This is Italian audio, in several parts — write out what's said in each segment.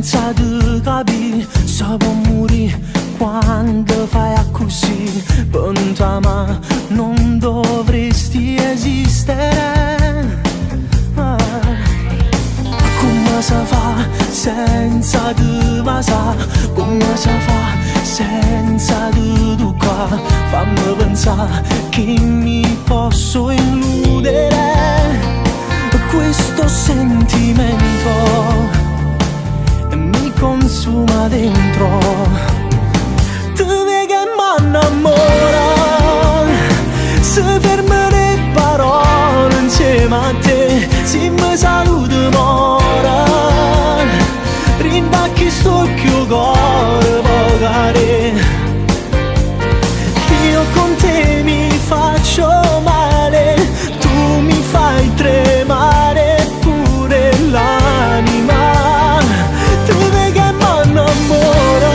senza te capire, si può morire quando fai così. Per te ma non dovresti esistere. Come si fa senza te, ma sa come si fa senza te tu qua. Fammi pensare che mi posso illudere questo sentimento e mi consuma dentro. Tu vedi che m'annamora, se fermo le parole insieme a te, se mi saluto mora, rimbacchi sto più cuore pagare. Io con te mi faccio male, tu mi fai tremare pure l'anima. Tu vedi che m'annamora,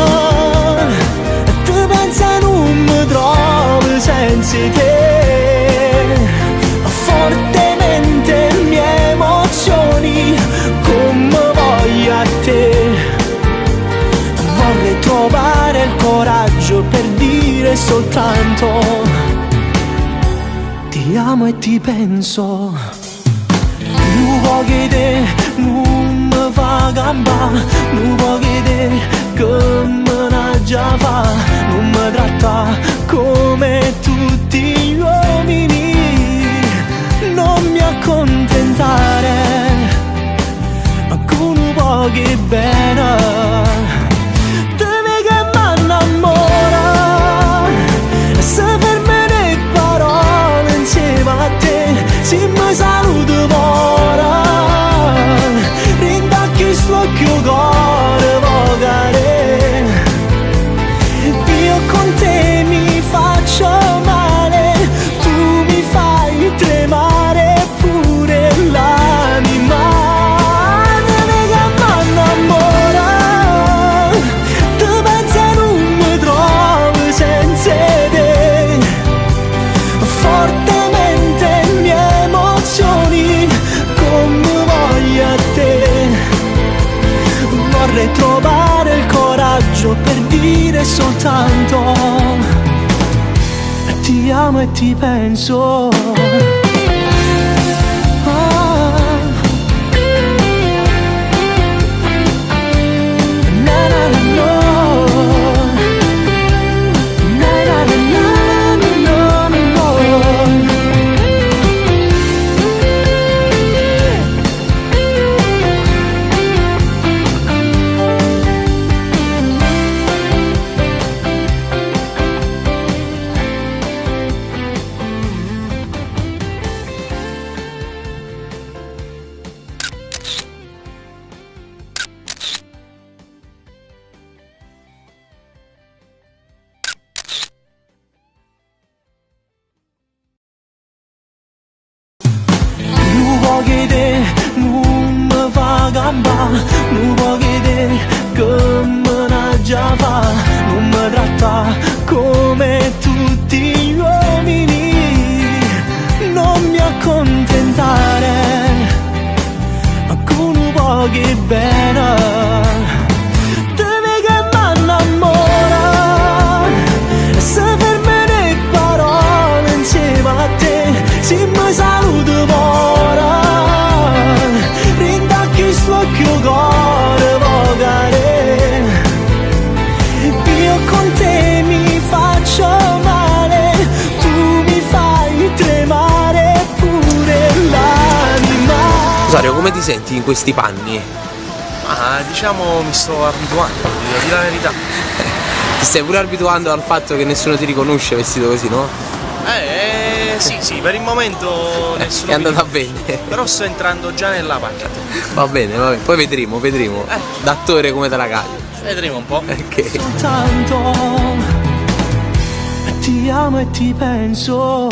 tu pensa non mi trovo senza te. Fortemente le mie emozioni come voglio a te. Vorrei trovare il coraggio per dire soltanto ti amo e ti penso. Non vuoi che te non mi fa gamba, non vuoi che te che me ne già fa, non mi tratta come tutti gli uomini, non mi accontentare, ma con un po' che bene. Te vedi che m'annamora, se fermo le parole insieme a te, se mi saluto ora, rindacchi sto più cuore vogare. Io con te mi faccio male, tu mi fai tremare pure l'anima. Te vedi che m'annamora, tu pensi non mi trovo senza te. Fortemente le mie emozioni come voglio a te. Vorrei trovare il coraggio per dire soltanto ti amo e ti penso. Che te non mi fa gamba, non vuoi che te che me ne già fa, non mi tratta come tutti gli uomini, non mi accontentare, ma con un po' che bene. Te vedi che m'annamora, se fermo le parole insieme a te, se mi saluto ora, sto più cuore vogare. Io con te mi faccio male, tu mi fai tremare pure l'anima. Rosario, come ti senti in questi panni? Ma diciamo mi sto abituando, devo dire la verità. Ti stai pure abituando al fatto che nessuno ti riconosce vestito così, no? Sì, per il momento nessuno. È andata bene. Però sto entrando già nella pagina. Va bene, poi vedremo. D'attore come te la cavi. Vedremo un po'. Ok. Soltanto ti amo e ti penso.